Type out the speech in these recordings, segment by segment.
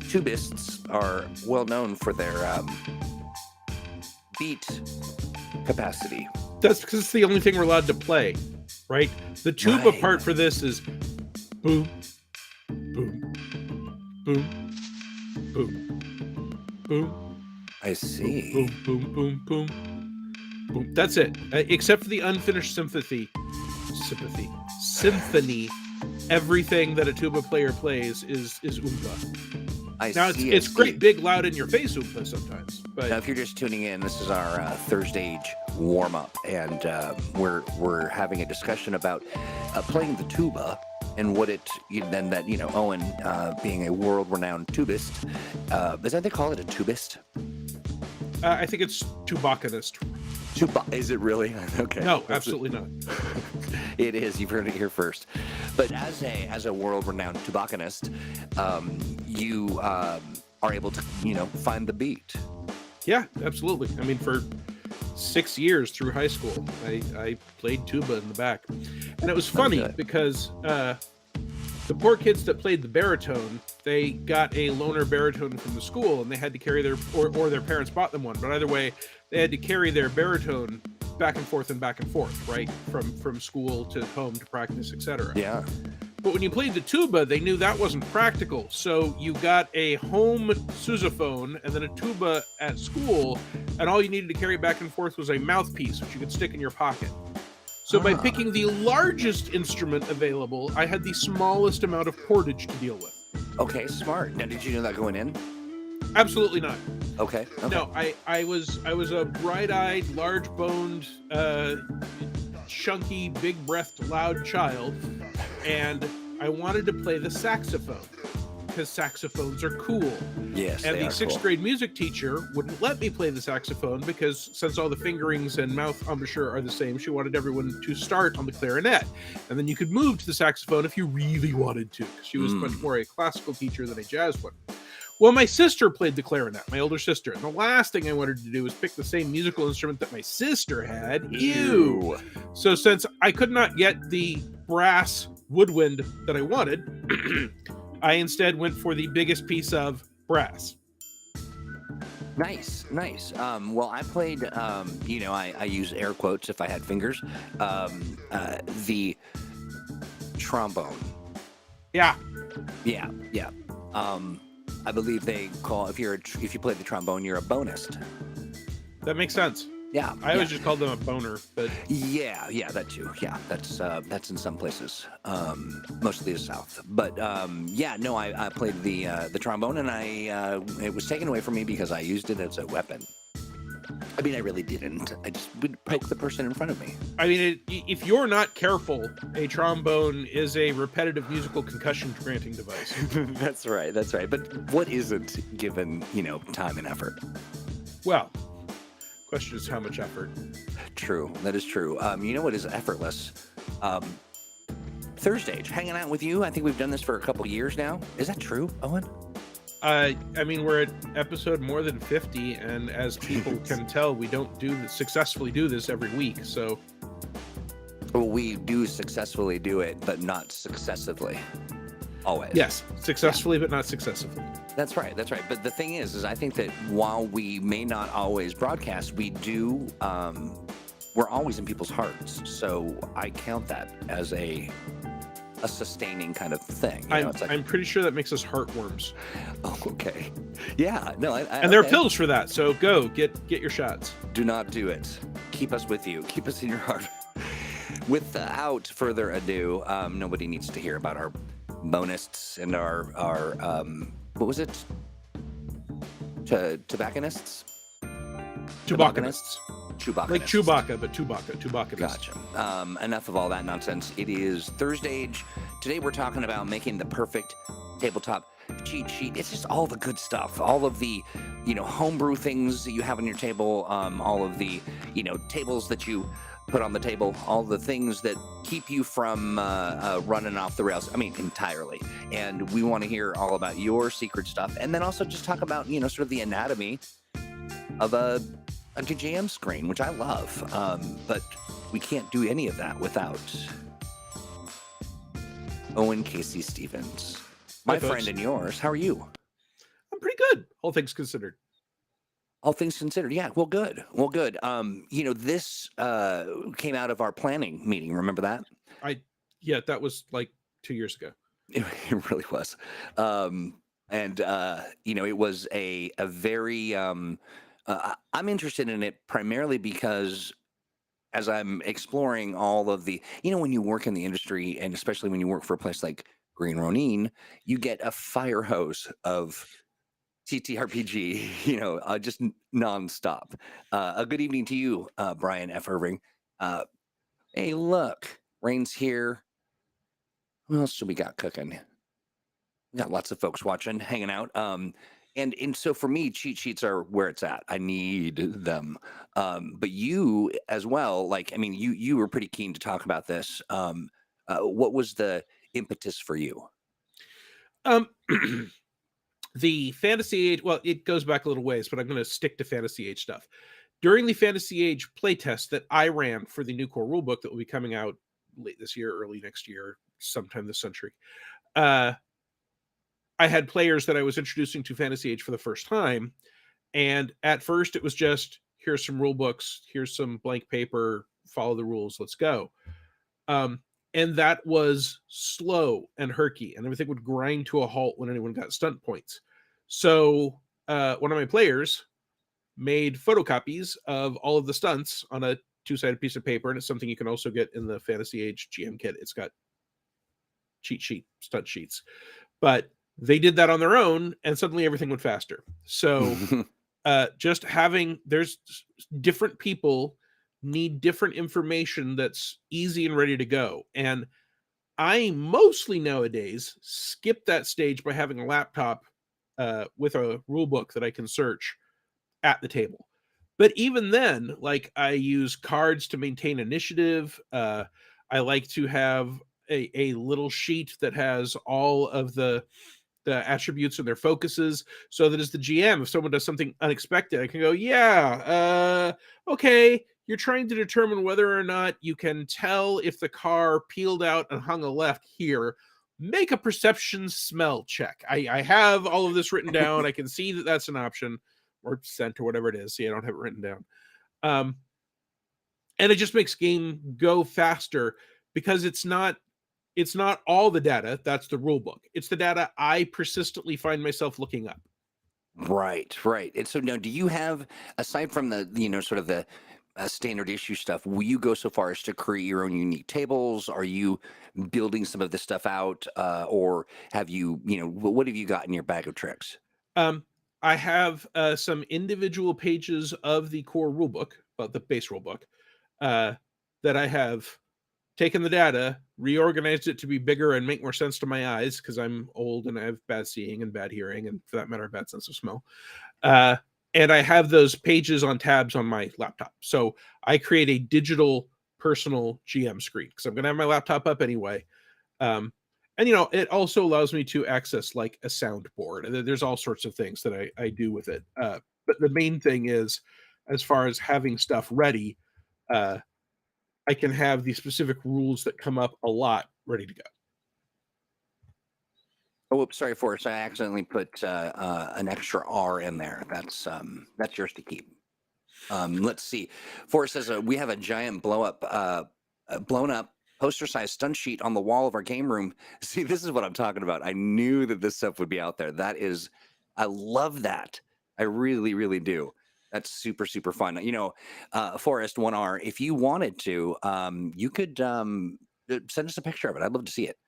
tubists are well known for their beat capacity. That's because it's the only thing we're allowed to play, right? The tuba Right. part for this is boom, boom, boom, boom, boom. I see. Boom, boom, boom, boom, boom. That's it. Except for the unfinished symphony. Everything that a tuba player plays is oompa. Now it's great, big, loud, in your face oompa sometimes. But now, if you're just tuning in, this is our ThursdAGE warm up, and we're having a discussion about playing the tuba and what it. Then that Owen, being a world-renowned tubist, is that they call it a tubist? I think it's tubacconist. Is it really? Okay. No, absolutely not. It is. You've heard it here first. But as a world-renowned tubacconist, you are able to find the beat. Yeah, absolutely. I mean, for 6 years through high school, I played tuba in the back, and it was funny because the poor kids that played the baritone, they got a loaner baritone from the school, and they had to carry or their parents bought them one. But either way, they had to carry their baritone back and forth, right? From school to home to practice, etc. Yeah. But when you played the tuba, they knew that wasn't practical. So you got a home sousaphone and then a tuba at school, and all you needed to carry back and forth was a mouthpiece, which you could stick in your pocket. So by picking the largest instrument available, I had the smallest amount of portage to deal with. Okay, smart. Now, did you know that going in? Absolutely not. Okay. No, I was a bright-eyed, large-boned, chunky, big-breathed, loud child, and I wanted to play the saxophone because saxophones are cool. Yes, and they the are sixth cool. grade music teacher wouldn't let me play the saxophone because since all the fingerings and mouth embouchure are the same, she wanted everyone to start on the clarinet, and then you could move to the saxophone if you really wanted to, because she was much more a classical teacher than a jazz one. Well, my sister played the clarinet, my older sister, and the last thing I wanted to do was pick the same musical instrument that my sister had. Ew! So since I could not get the brass woodwind that I wanted, I instead went for the biggest piece of brass. Nice. Well, I played, I use air quotes if I had fingers, the trombone. Yeah. I believe they call, if you play the trombone, you're a bonist. That makes sense. Yeah. I always just called them a boner, but yeah, that too. Yeah, that's in some places, mostly the South. But I played the trombone, and it was taken away from me because I used it as a weapon. I mean, I really didn't. I just would poke the person in front of me. I mean, if you're not careful, a trombone is a repetitive musical concussion granting device. That's right. But what isn't given, time and effort? Well, question is how much effort. True. That is true. You know what is effortless? ThursdAGE, hanging out with you. I think we've done this for a couple years now. Is that true, Owen? I mean, we're at episode more than 50, and as people can tell, we don't successfully do this every week, so... Well, we do successfully do it, but not successively. Always. Yes, successfully, but not successively. That's right. But the thing is I think that while we may not always broadcast, we do, we're always in people's hearts. So I count that as a sustaining kind of thing. I'm pretty sure that makes us heartworms. Oh, okay. Yeah, no. And there are pills for that, so go, get your shots. Do not do it. Keep us with you. Keep us in your heart. Without further ado, nobody needs to hear about our bonists and our what was it? Tobacconists? Tobacconists. Like Chewbacca, but Tobacconists. Gotcha. Enough of all that nonsense. It is ThursdAGE. Today we're talking about making the perfect tabletop cheat sheet. It's just all the good stuff. All of the, homebrew things that you have on your table. All of the, tables that you put on the table. All the things that keep you from running off the rails. I mean, entirely. And we want to hear all about your secret stuff. And then also just talk about, sort of the anatomy of a GM screen, which I love, but we can't do any of that without Owen Casey Stevens. My folks. friend and yours. How are you? I'm pretty good, all things considered. All things considered, yeah. Well, good. Well, good. This came out of our planning meeting. Remember that? Yeah, that was like 2 years ago. It really was. It was a very. I'm interested in it primarily because as I'm exploring all of the, when you work in the industry, and especially when you work for a place like Green Ronin, you get a fire hose of TTRPG, just nonstop. A good evening to you, Brian F. Irving. Hey, look, Rain's here. Who else do we got cooking? We got lots of folks watching, hanging out. And so for me, cheat sheets are where it's at. I need them. But you as well, you were pretty keen to talk about this. What was the impetus for you? Um, the Fantasy Age, well, it goes back a little ways, but I'm going to stick to Fantasy Age stuff. During the Fantasy Age playtest that I ran for the new core rulebook that will be coming out late this year, early next year, sometime this century, I had players that I was introducing to Fantasy Age for the first time. And at first it was just, here's some rule books, here's some blank paper, follow the rules, let's go. And that was slow and herky, and everything would grind to a halt when anyone got stunt points. So one of my players made photocopies of all of the stunts on a 2-sided piece of paper, and it's something you can also get in the Fantasy Age GM kit. It's got cheat sheet stunt sheets, but they did that on their own, and suddenly everything went faster. So just having, there's different people need different information that's easy and ready to go. And I mostly nowadays skip that stage by having a laptop with a rule book that I can search at the table. But even then, like, I use cards to maintain initiative. I like to have a little sheet that has all of the attributes and their focuses, so that as the GM, if someone does something unexpected, I can go, okay, you're trying to determine whether or not you can tell if the car peeled out and hung a left here. Make a perception smell check. I have all of this written down. I can see that that's an option, or scent, or whatever it is. See, I don't have it written down. And it just makes game go faster, because it's not all the data that's the rule book. It's the data I persistently find myself looking up. Right. And so now, do you have, aside from the, sort of the standard issue stuff, will you go so far as to create your own unique tables? Are you building some of this stuff out? Or have you, what have you got in your bag of tricks? I have some individual pages of the core rulebook, the base rulebook, that I have taken the data, reorganized it to be bigger and make more sense to my eyes, because I'm old and I have bad seeing and bad hearing, and for that matter, a bad sense of smell. And I have those pages on tabs on my laptop. So I create a digital personal GM screen, because I'm going to have my laptop up anyway. And, it also allows me to access like a soundboard. There's all sorts of things that I do with it. But the main thing is, as far as having stuff ready, I can have the specific rules that come up a lot ready to go. Oh, sorry, Forrest. I accidentally put an extra R in there. That's yours to keep. Let's see. Forrest says we have a giant blown up poster-sized stunt sheet on the wall of our game room. See, this is what I'm talking about. I knew that this stuff would be out there. I love that. I really, really do. That's super, super fun. Forrest, 1R, if you wanted to, you could send us a picture of it. I'd love to see it.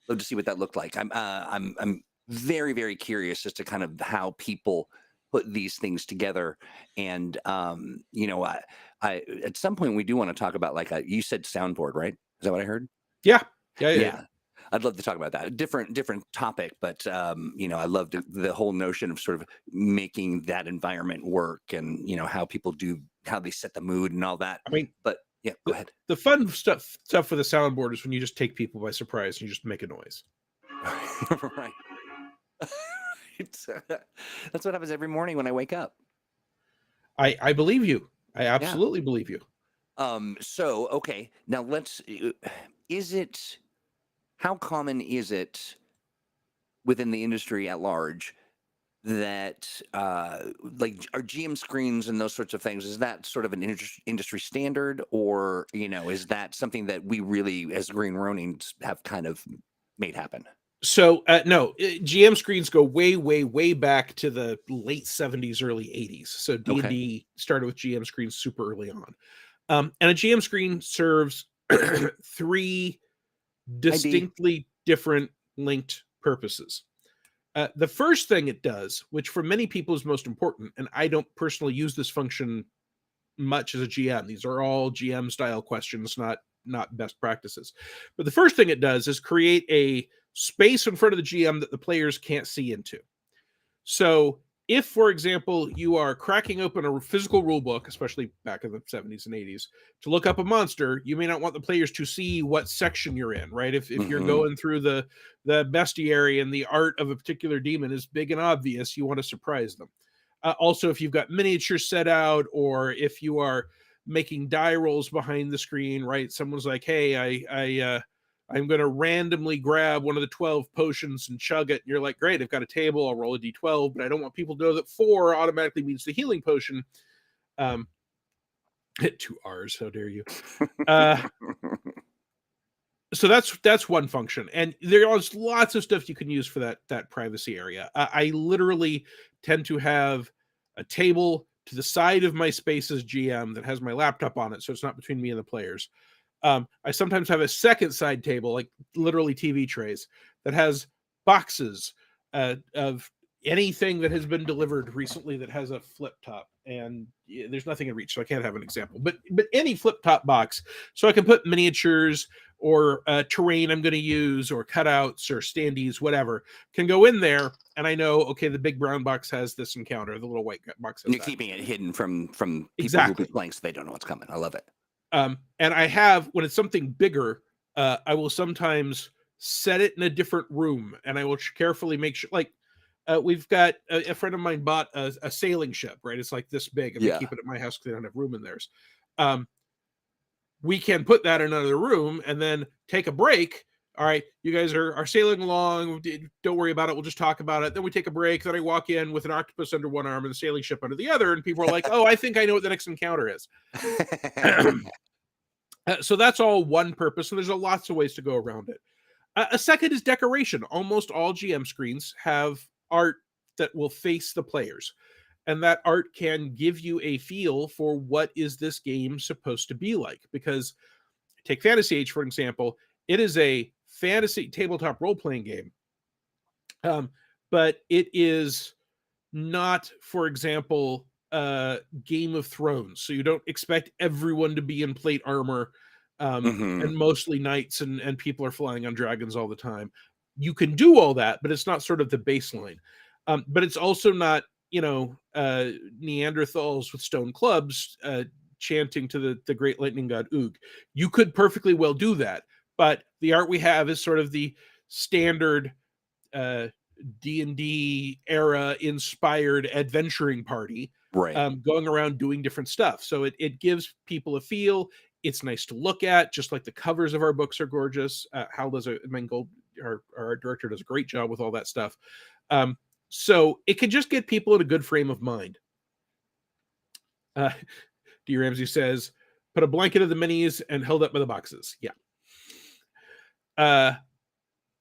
Love to see what that looked like. I'm very, very curious as to kind of how people put these things together. And I at some point we do want to talk about, like, you said soundboard, right? Is that what I heard? Yeah. I'd love to talk about that. Different topic, but I love the whole notion of sort of making that environment work, and how people how they set the mood and all that. I mean, but yeah, go ahead. The fun stuff with the soundboard is when you just take people by surprise and you just make a noise. Right. That's what happens every morning when I wake up. I believe you. I absolutely believe you. So, okay, now how common is it within the industry at large that like are GM screens and those sorts of things, is that sort of an industry standard, or is that something that we really as Green Ronings have kind of made happen? So no, GM screens go way, way, way back to the late 70s, early 80s. So Okay. D&D started with GM screens super early on. And a GM screen serves three ID. distinctly different linked purposes. The first thing it does, which for many people is most important, and I don't personally use this function much as a GM. These are all GM style questions, not best practices. But the first thing it does is create a space in front of the GM that the players can't see into. So if, for example, you are cracking open a physical rule book, especially back in the 70s and 80s, to look up a monster, you may not want the players to see what section you're in, right? If you're going through the bestiary and the art of a particular demon is big and obvious, you want to surprise them. Also, if you've got miniatures set out, or if you are making die rolls behind the screen, right? Someone's like, hey, I'm going to randomly grab one of the 12 potions and chug it. And you're like, great, I've got a table. I'll roll a d12, but I don't want people to know that 4 automatically means the healing potion. 2 R's, how dare you? So that's one function. And there's lots of stuff you can use for that privacy area. I literally tend to have a table to the side of my space as GM that has my laptop on it, so it's not between me and the players. I sometimes have a second side table, like literally TV trays, that has boxes of anything that has been delivered recently that has a flip top, and there's nothing in reach, so I can't have an example. But any flip top box, so I can put miniatures or terrain I'm going to use, or cutouts or standees, whatever, can go in there, and I know, okay, the big brown box has this encounter, the little white box has You're that. keeping it hidden from people Exactly. who be playing, so they don't know what's coming. I love it. And I have, when it's something bigger, I will sometimes set it in a different room, and I will carefully make sure, like, we've got a friend of mine bought a sailing ship, right? It's like this big, and they keep it at my house because they don't have room in theirs. We can put that in another room and then take a break. All right, you guys are sailing along. Don't worry about it. We'll just talk about it. Then we take a break. Then I walk in with an octopus under one arm and the sailing ship under the other. And people are like, oh, I think I know what the next encounter is. So that's all one purpose. And there's lots of ways to go around it. A second is decoration. Almost all GM screens have art that will face the players. And that art can give you a feel for what is this game supposed to be like. Because take Fantasy Age, for example. It is a fantasy tabletop role-playing game. But it is not, for example, Game of Thrones. So you don't expect everyone to be in plate armor, and mostly knights, and people are flying on dragons all the time. You can do all that, but it's not sort of the baseline. But it's also not, Neanderthals with stone clubs chanting to the great lightning god Oog. You could perfectly well do that, but the art we have is sort of the standard D&D era inspired adventuring party, Right. going around doing different stuff. So it gives people a feel. It's nice to look at, just like the covers of our books are gorgeous. Hal Mengold, our director, does a great job with all that stuff. So it can just get people in a good frame of mind. D. Ramsey says, put a blanket of the minis and held up by the boxes. Yeah.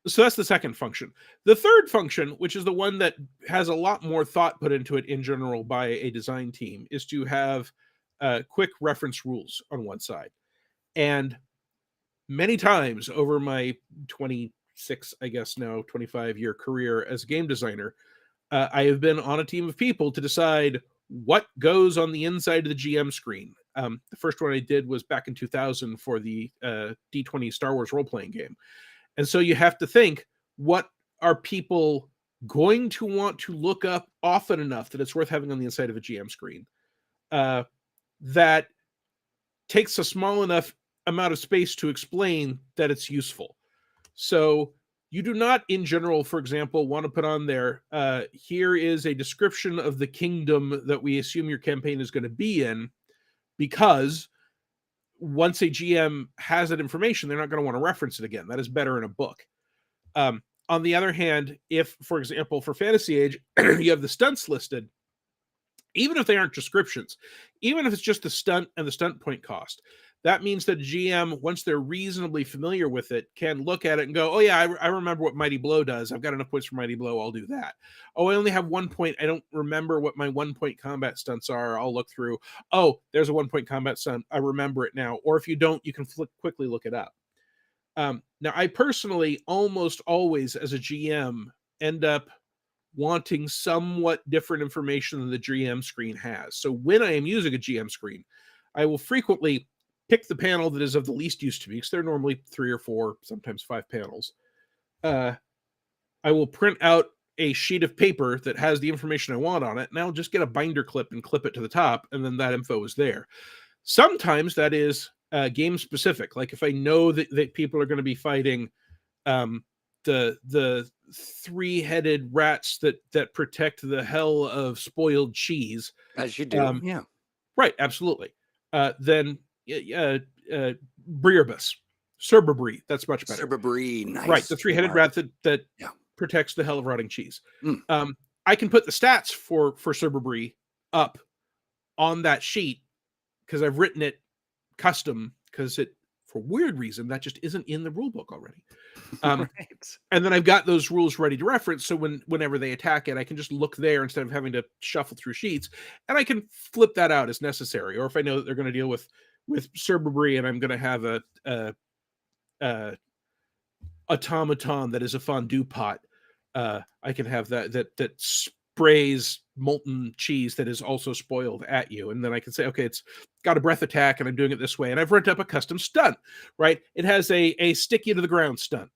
So that's the second function. The third function, which is the one that has a lot more thought put into it in general by a design team, is to have quick reference rules on one side. And many times over my 26, I guess now, 25-year career as a game designer, I have been on a team of people to decide what goes on the inside of the GM screen. The first one I did was back in 2000 for the D20 Star Wars role-playing game. And so you have to think, what are people going to want to look up often enough that it's worth having on the inside of a GM screen? That takes a small enough amount of space to explain that it's useful. So you do not, in general, for example, want to put on there, here is a description of the kingdom that we assume your campaign is going to be in, because once a GM has that information, they're not going to want to reference it again. That is better in a book. On the other hand, if, for example, for Fantasy Age, you have the stunts listed, even if they aren't descriptions, even if it's just the stunt and the stunt point cost, that means that GM, once they're reasonably familiar with it, can look at it and go, oh yeah, I remember what Mighty Blow does. I've got enough points for Mighty Blow. I'll do that. Oh, I only have 1 point. I don't remember what my 1 point combat stunts are. I'll look through. Oh, there's a 1 point combat stunt. I remember it now. Or if you don't, you can quickly look it up. Now, I personally almost always, as a GM, end up wanting somewhat different information than the GM screen has. So when I am using a GM screen, I will frequently pick the panel that is of the least use to me, because they're normally 3 or 4, sometimes 5 panels. I will print out a sheet of paper that has the information I want on it, and I'll just get a binder clip and clip it to the top, and then that info is there. Sometimes that is game specific. Like if I know that people are going to be fighting the 3-headed rats that protect the hell of spoiled cheese, as you do, yeah, right, absolutely. Then Breerbus, Cerberbree, that's much better. Cerberbree, nice. Right, the 3-headed rat that protects the hell of rotting cheese. I can put the stats for Cerberbree up on that sheet because I've written it custom, because it, for weird reason, that just isn't in the rule book already. Right. And then I've got those rules ready to reference, so whenever they attack it, I can just look there instead of having to shuffle through sheets, and I can flip that out as necessary. Or if I know that they're going to deal with Cerberbree and I'm going to have a automaton that is a fondue pot, I can have that sprays molten cheese that is also spoiled at you, and then I can say, okay, it's got a breath attack and I'm doing it this way, and I've rented up a custom stunt, right? It has a stick you to the ground stunt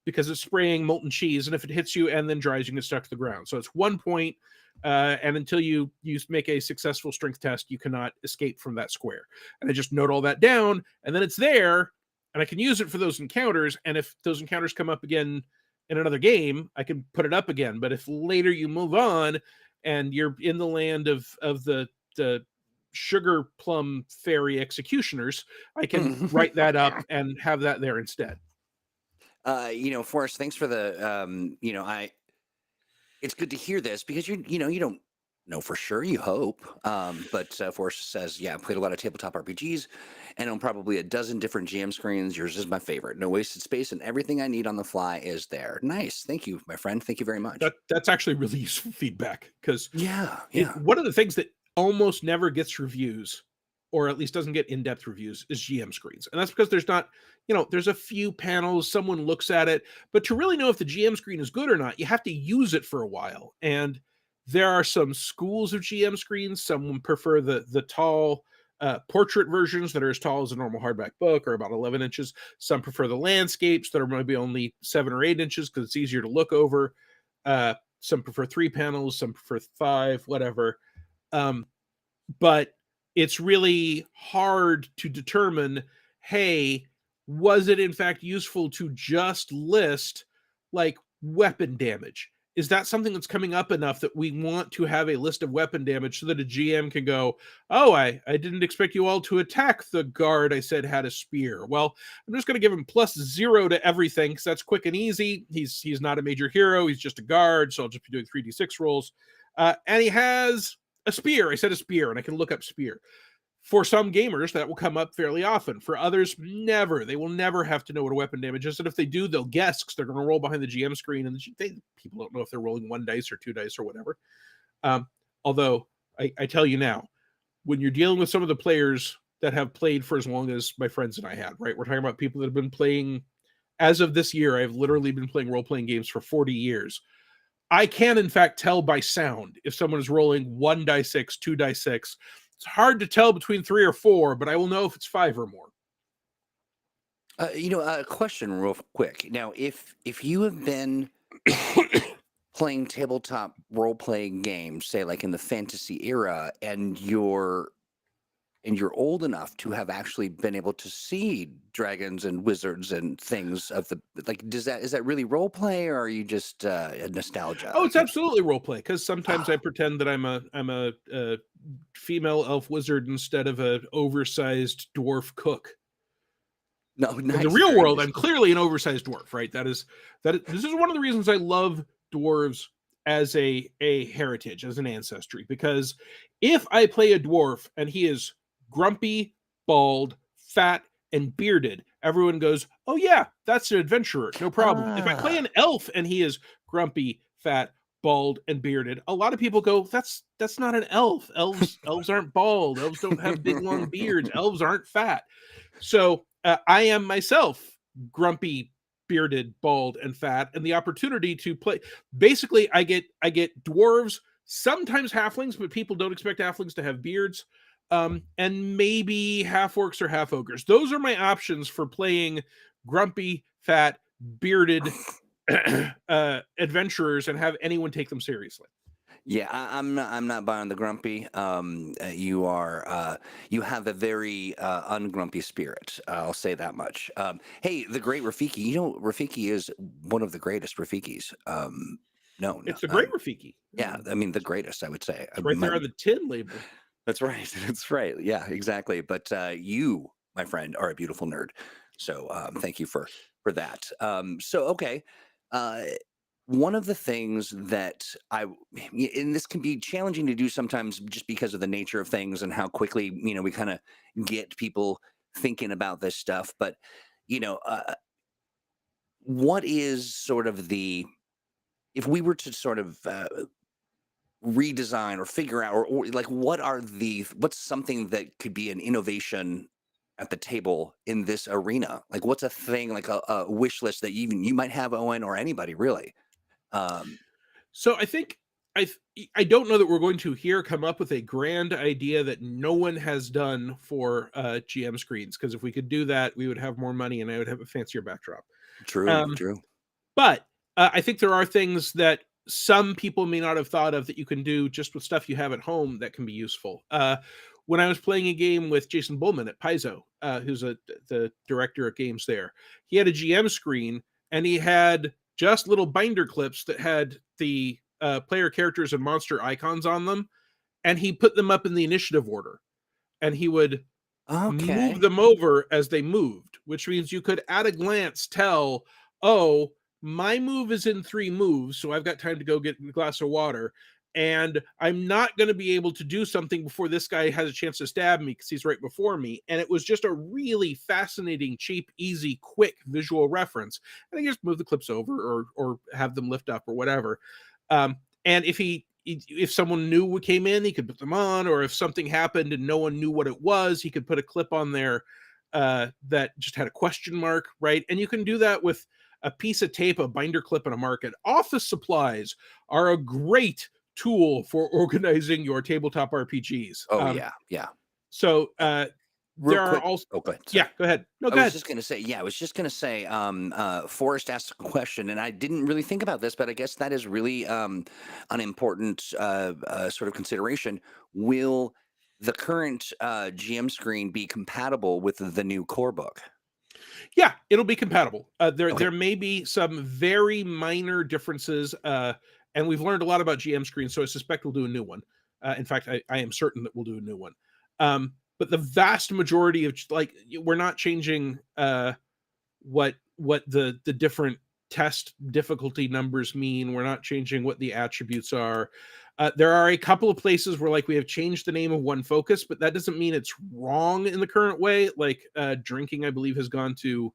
because it's spraying molten cheese, and if it hits you and then dries, you get stuck to the ground. So it's 1 point, and until you make a successful strength test, you cannot escape from that square. And I just note all that down, and then it's there, and I can use it for those encounters, and if those encounters come up again in another game, I can put it up again. But if later you move on and you're in the land of the sugar plum fairy executioners, I can write that up and have that there instead. Forrest, thanks for the it's good to hear this, because you don't know for sure, you hope. But Forrest says, yeah, I played a lot of tabletop RPGs and on probably a dozen different GM screens. Yours is my favorite. No wasted space, and everything I need on the fly is there. Nice. Thank you, my friend. Thank you very much. That's actually really useful feedback, because yeah. One of the things that almost never gets reviews, or at least doesn't get in-depth reviews, is GM screens. And that's because there's not, there's a few panels, someone looks at it, but to really know if the GM screen is good or not, you have to use it for a while. And there are some schools of GM screens. Some prefer the tall portrait versions that are as tall as a normal hardback book, or about 11 inches. Some prefer the landscapes that are maybe only 7 or 8 inches because it's easier to look over. Some prefer 3 panels, some prefer 5, whatever. But it's really hard to determine, hey, was it in fact useful to just list like weapon damage? Is that something that's coming up enough that we want to have a list of weapon damage so that a GM can go, oh, I didn't expect you all to attack the guard I said had a spear. Well, I'm just going to give him +0 to everything because that's quick and easy. He's not a major hero. He's just a guard, so I'll just be doing 3d6 rolls. And he has a spear. I said a spear, and I can look up spear. For some gamers, that will come up fairly often. For others, never. They will never have to know what a weapon damage is. And if they do, they'll guess because they're going to roll behind the GM screen. And people don't know if they're rolling 1 dice or 2 dice or whatever. Although, I tell you now, when you're dealing with some of the players that have played for as long as my friends and I had, right? We're talking about people that have been playing, as of this year, I've literally been playing role-playing games for 40 years. I can, in fact, tell by sound if someone is rolling 1 die 6, 2 die 6. It's hard to tell between 3 or 4, but I will know if it's 5 or more. A question real quick. Now, if you have been playing tabletop role-playing games, say like in the fantasy era, and you're old enough to have actually been able to see dragons and wizards and things of the is that really role play, or are you just nostalgia? Oh, it's absolutely role play, because sometimes I pretend that I'm a female elf wizard instead of an oversized dwarf cook. No, In the nice. real Very world, nice. I'm clearly an oversized dwarf, right? This is one of the reasons I love dwarves as a heritage, as an ancestry, because if I play a dwarf and he is grumpy, bald, fat, and bearded, everyone goes, "Oh yeah, that's an adventurer, no problem." If I play Ah. an elf and he is grumpy, fat, bald, and bearded, a lot of people go, "That's not an elf. Elves aren't bald. Elves don't have big long beards. Elves aren't fat." So I am myself grumpy, bearded, bald, and fat, and the opportunity to play. Basically, I get dwarves, sometimes halflings, but people don't expect halflings to have beards, and maybe half orcs or half ogres. Those are my options for playing grumpy, fat, bearded adventurers and have anyone take them seriously. Yeah, I'm not buying the grumpy. You have a very ungrumpy spirit. I'll say that much. Hey, the great Rafiki. You know, Rafiki is one of the greatest Rafikis. No, no. It's a great Rafiki. Yeah, I mean the greatest. I would say. It's right there on the tin label. That's right. That's right. Yeah, exactly. But you, my friend, are a beautiful nerd. So thank you for that. So okay. Uh, one of the things that and this can be challenging to do sometimes just because of the nature of things and how quickly, we kind of get people thinking about this stuff. But, what is sort of if we were to sort of redesign or figure out, or like, what's something that could be an innovation at the table in this arena? Like, what's a thing, like a wish list that even you might have, Owen, or anybody really? Um, So I think I don't know that we're going to here come up with a grand idea that no one has done for GM screens, because if we could do that, we would have more money and I would have a fancier backdrop. True, Um, true. but I think there are things that some people may not have thought of that you can do just with stuff you have at home that can be useful. When I was playing a game with Jason Bullman at Paizo, who's the director of games there, he had a GM screen and he had just little binder clips that had the player characters and monster icons on them, and he put them up in the initiative order, and he would move Okay. them over as they moved, which means you could at a glance tell, oh, my move is in 3 moves, so I've got time to go get a glass of water. And I'm not going to be able to do something before this guy has a chance to stab me because he's right before me. And it was just a really fascinating, cheap, easy, quick visual reference. And I just move the clips over or have them lift up or whatever. And if someone new came in, he could put them on, or if something happened and no one knew what it was, he could put a clip on there that just had a question mark, right? And you can do that with a piece of tape, a binder clip, and a market. Office supplies are a great tool for organizing your tabletop RPGs. Oh yeah, yeah. So Real there are quick. also, Oh, go ahead. yeah, Sorry. go ahead. No, I go was ahead. just gonna say, yeah, I was just gonna say, Forrest asked a question, and I didn't really think about this, but I guess that is really an important sort of consideration. Will the current GM screen be compatible with the new core book? Yeah, it'll be compatible. There Okay. there may be some very minor differences, and we've learned a lot about GM screens, so I suspect we'll do a new one. In fact, I am certain that we'll do a new one. But the vast majority of, like, we're not changing what the different test difficulty numbers mean. We're not changing what the attributes are. There are a couple of places where, like, we have changed the name of one focus, but that doesn't mean it's wrong in the current way. Like drinking, I believe, has gone to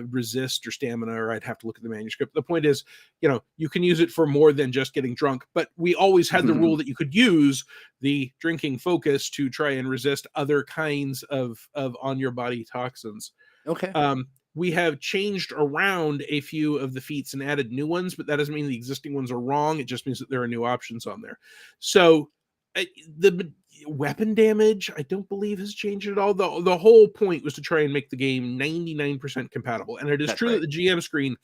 resist or stamina, or I'd have to look at the manuscript. The point is, you can use it for more than just getting drunk, but we always had the rule that you could use the drinking focus to try and resist other kinds of on your body toxins. Okay. We have changed around a few of the feats and added new ones, but that doesn't mean the existing ones are wrong. It just means that there are new options on there. So the weapon damage, I don't believe, has changed at all. The whole point was to try and make the game 99% compatible. And it is That's true that right. the GM screen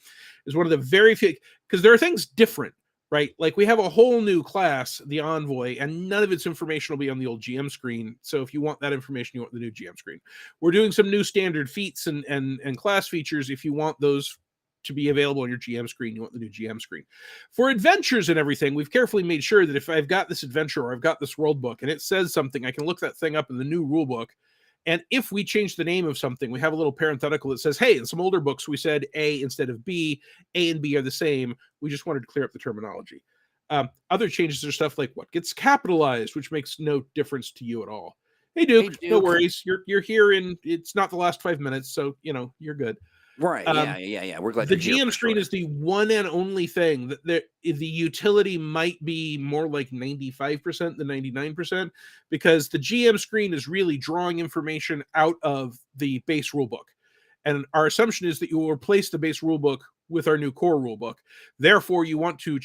is one of the very few, because there are things different, right? Like, we have a whole new class, the Envoy, and none of its information will be on the old GM screen. So if you want that information, you want the new GM screen. We're doing some new standard feats and class features. If you want those to be available on your GM screen, you want the new GM screen. For adventures and everything, we've carefully made sure that if I've got this adventure or I've got this world book and it says something, I can look that thing up in the new rule book And if we change the name of something, we have a little parenthetical that says, hey, in some older books, we said A instead of B. A and B are the same. We just wanted to clear up the terminology. Other changes are stuff like what gets capitalized, which makes no difference to you at all. Hey, Duke, Hey, no Duke. worries. You're here, and it's not the last 5 minutes, so you're good. Right. Yeah. We're glad The you're here GM for screen sure. is the one and only thing that the utility might be more like 95% than 99%, because the GM screen is really drawing information out of the base rulebook. And our assumption is that you will replace the base rulebook with our new core rulebook. Therefore, you want to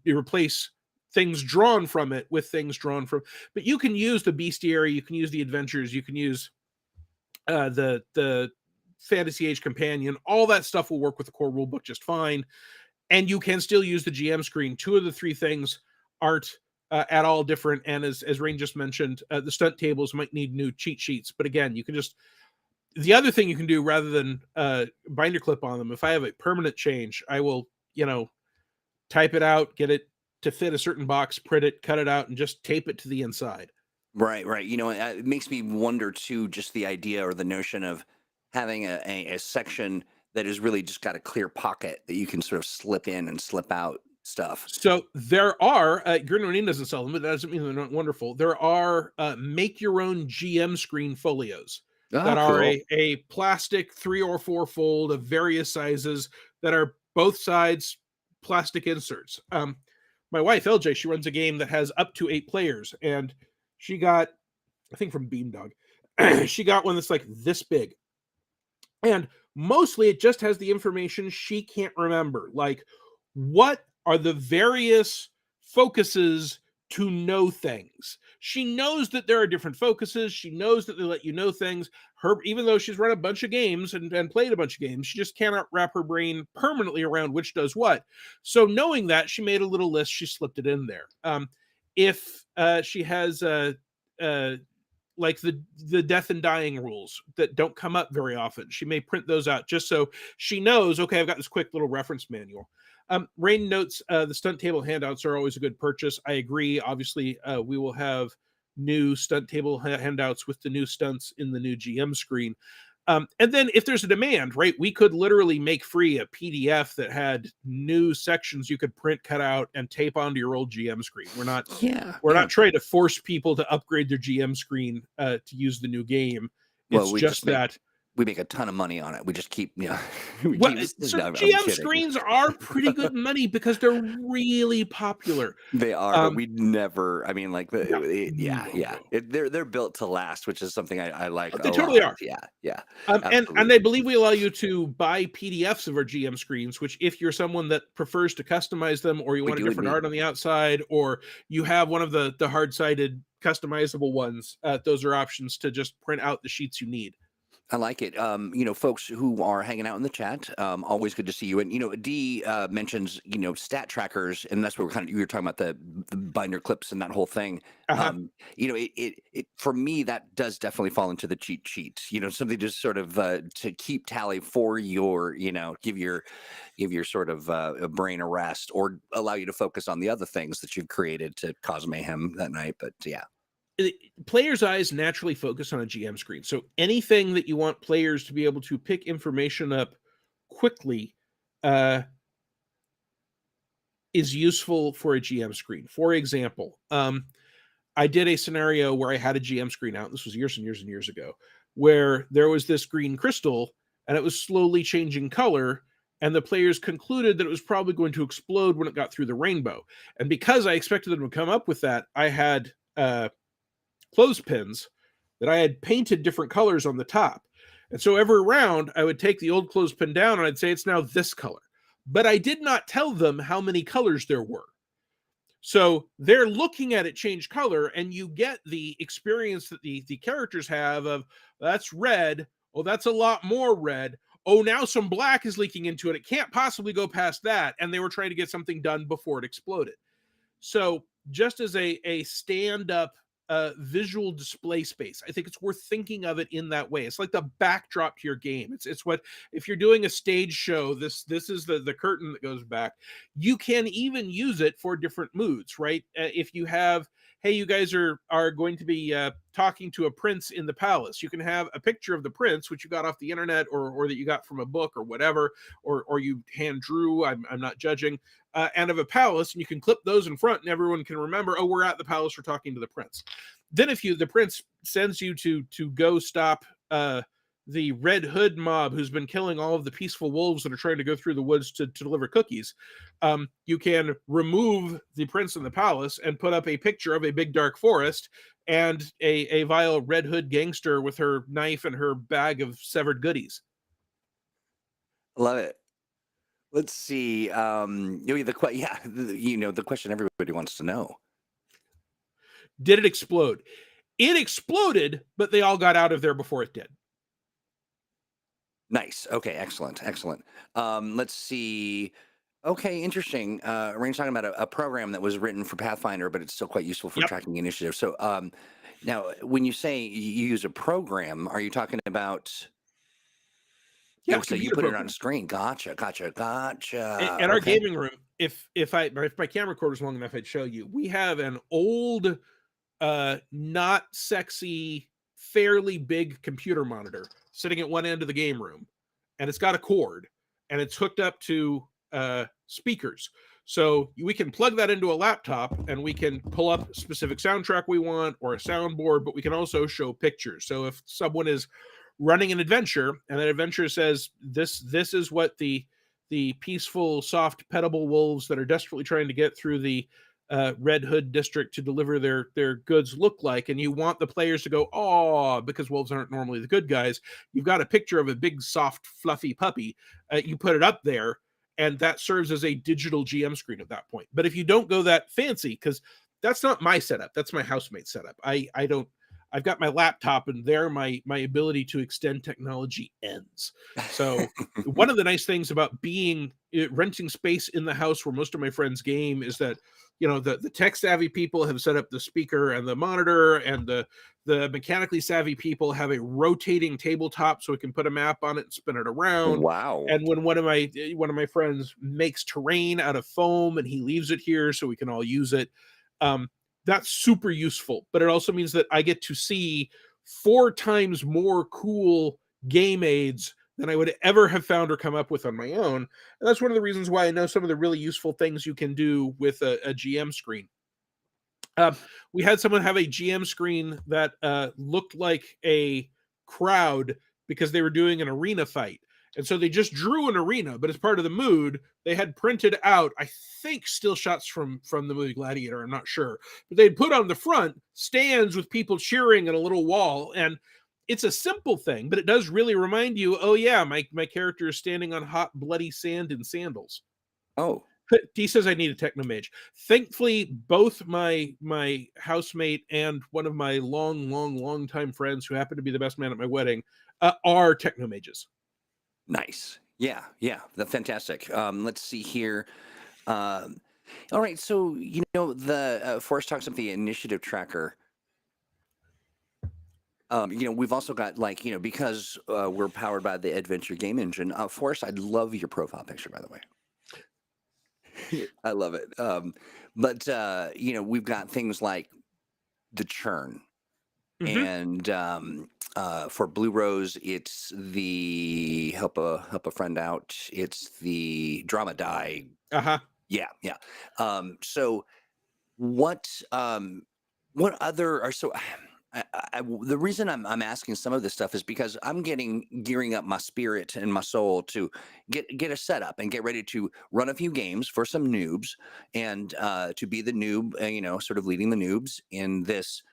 replace things drawn from it with things drawn from. But you can use the bestiary, you can use the adventures, you can use the Fantasy Age companion. All that stuff will work with the core rulebook just fine, and you can still use the GM screen. 2 of the 3 things aren't at all different. And as Rain just mentioned, the stunt tables might need new cheat sheets. But again, you can just the other thing you can do rather than binder clip on them. If I have a permanent change, I will type it out, get it to fit a certain box, print it, cut it out, and just tape it to the inside. Right. It makes me wonder too, just the idea or the notion of having a section that is really just got a clear pocket that you can sort of slip in and slip out stuff. So there are, Grin doesn't sell them, but that doesn't mean they're not wonderful. There are make your own GM screen folios that are Cool. a plastic 3 or 4 fold of various sizes that are both sides plastic inserts. My wife, LJ, she runs a game that has up to 8 players, and she got, I think from Beandog, she got one that's like this big. And mostly it just has the information she can't remember. Like, what are the various focuses to know things? She knows that there are different focuses. She knows that they let you know things. Even though she's run a bunch of games and played a bunch of games, she just cannot wrap her brain permanently around which does what. So knowing that, she made a little list. She slipped it in there. If she has like the death and dying rules that don't come up very often, she may print those out just so she knows, okay, I've got this quick little reference manual. Rain notes the stunt table handouts are always a good purchase. I agree. Obviously, we will have new stunt table handouts with the new stunts in the new GM screen. And then if there's a demand, right, we could literally make free a PDF that had new sections you could print, cut out, and tape onto your old GM screen. We're not trying to force people to upgrade their GM screen to use the new game. It's just that we make a ton of money on it. We just keep, so GM screens are pretty good money because they're really popular. They are, but we never. I mean, like, they're built to last, which is something I like. They totally are. Yeah. And I believe we allow you to buy PDFs of our GM screens, which if you're someone that prefers to customize them, or you want a different art on the outside, or you have one of the hard-sided customizable ones, those are options to just print out the sheets you need. I like it. Folks who are hanging out in the chat, always good to see you. And, Dee mentions, stat trackers, and that's what you were talking about, the binder clips and that whole thing. Uh-huh. It for me, that does definitely fall into the cheat sheets, something just sort of to keep tally for your, give your sort of a brain a rest, or allow you to focus on the other things that you've created to cause mayhem that night. But yeah. Players' eyes naturally focus on a GM screen. So anything that you want players to be able to pick information up quickly is useful for a GM screen. For example, I did a scenario where I had a GM screen out. This was years and years and years ago, where there was this green crystal and it was slowly changing color. And the players concluded that it was probably going to explode when it got through the rainbow. And because I expected them to come up with that, I had clothespins that I had painted different colors on the top. And so every round I would take the old clothespin down and I'd say it's now this color. But I did not tell them how many colors there were. So they're looking at it change color, and you get the experience that the characters have of, that's red. Oh, that's a lot more red. Oh, now some black is leaking into it. It can't possibly go past that. And they were trying to get something done before it exploded. So just as a stand-up visual display space. I think it's worth thinking of it in that way. It's like the backdrop to your game. It's what, if you're doing a stage show, this is the curtain that goes back. You can even use it for different moods, right? If you have, hey, you guys are going to be talking to a prince in the palace, you can have a picture of the prince, which you got off the internet, or that you got from a book or whatever, or you hand drew. I'm not judging. And of a palace, and you can clip those in front, and everyone can remember, oh, we're at the palace, we're talking to the prince. Then if the prince sends you to go stop the Red Hood mob who's been killing all of the peaceful wolves that are trying to go through the woods to deliver cookies, you can remove the prince in the palace and put up a picture of a big dark forest and a vile Red Hood gangster with her knife and her bag of severed goodies. Love it. Let's see. The question everybody wants to know. Did it explode? It exploded, but they all got out of there before it did. Nice. Okay. Excellent. Let's see. Okay. Interesting. Rain's talking about a program that was written for Pathfinder, but it's still quite useful for tracking initiative. So now, when you say you use a program, are you talking about... Yeah, so you put it on screen. Gotcha. In our gaming room, if my camera recorder was long enough, I'd show you. We have an old, not sexy, fairly big computer monitor sitting at one end of the game room, and it's got a cord, and it's hooked up to speakers. So we can plug that into a laptop, and we can pull up a specific soundtrack we want or a soundboard, but we can also show pictures. So if someone is running an adventure, and that adventure says this is what the peaceful, soft, pettable wolves that are desperately trying to get through the Red Hood district to deliver their goods look like, and you want the players to go, oh, because wolves aren't normally the good guys, you've got a picture of a big, soft, fluffy puppy. You put it up there, and that serves as a digital GM screen at that point. But if you don't go that fancy, because that's not my setup, that's my housemate's setup. I've got my laptop, and there my ability to extend technology ends. So one of the nice things about renting space in the house where most of my friends game is that, the tech savvy people have set up the speaker and the monitor, and the mechanically savvy people have a rotating tabletop so we can put a map on it and spin it around. Wow. And when one of my friends makes terrain out of foam and he leaves it here so we can all use it, that's super useful. But it also means that I get to see 4 times more cool game aids than I would ever have found or come up with on my own. And that's one of the reasons why I know some of the really useful things you can do with a GM screen. We had someone have a GM screen that looked like a crowd because they were doing an arena fight. And so they just drew an arena, but as part of the mood, they had printed out, I think, still shots from the movie Gladiator, I'm not sure. But they'd put on the front stands with people cheering and a little wall. And it's a simple thing, but it does really remind you, oh yeah, my character is standing on hot, bloody sand in sandals. Oh. He says I need a technomage. Thankfully, both my housemate and one of my long time friends who happened to be the best man at my wedding are technomages. Nice. Yeah. That's fantastic. Let's see here. All right. So, the Forrest talks about the initiative tracker. We've also got because we're powered by the Adventure Game Engine. Forrest, I'd love your profile picture, by the way. I love it. But we've got things like the churn. And for Blue Rose, it's the help a friend out. It's the drama die. Yeah. So what other are so? The reason I'm asking some of this stuff is because I'm gearing up my spirit and my soul to get a setup and get ready to run a few games for some noobs, and to be the noob, sort of leading the noobs in this.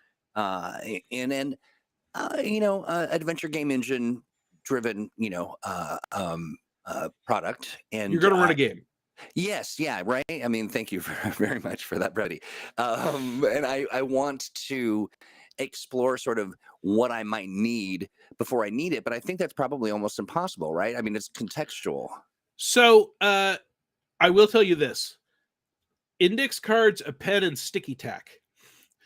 Adventure Game Engine driven, product. And you're going to run a game. Yes. Yeah. Right. I mean, thank you very much for that, Brady. And I want to explore sort of what I might need before I need it, but I think that's probably almost impossible, right? I mean, it's contextual. So I will tell you this: index cards, a pen, and sticky tack.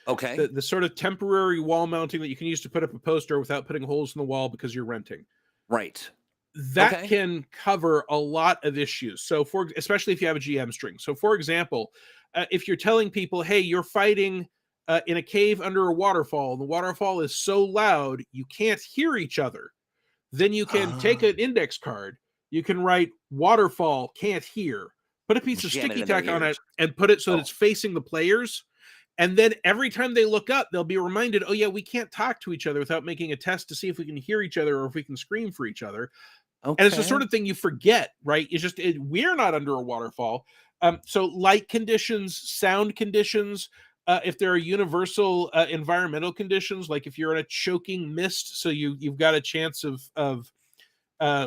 Okay. The sort of temporary wall mounting that you can use to put up a poster without putting holes in the wall because you're renting. Right. That Okay. can cover a lot of issues. So especially if you have a GM string. So for example, if you're telling people, hey, you're fighting in a cave under a waterfall, and the waterfall is so loud you can't hear each other, then you can take Ah, an index card. You can write waterfall can't hear, put a piece of jam it sticky in their tack on ears. it, and put it so that Oh, it's facing the players. And then every time they look up, they'll be reminded, oh, yeah, we can't talk to each other without making a test to see if we can hear each other or if we can scream for each other. And it's the sort okay. of thing you forget, right? We're not under a waterfall. So light conditions, sound conditions, if there are universal environmental conditions, like if you're in a choking mist, so you've got a chance of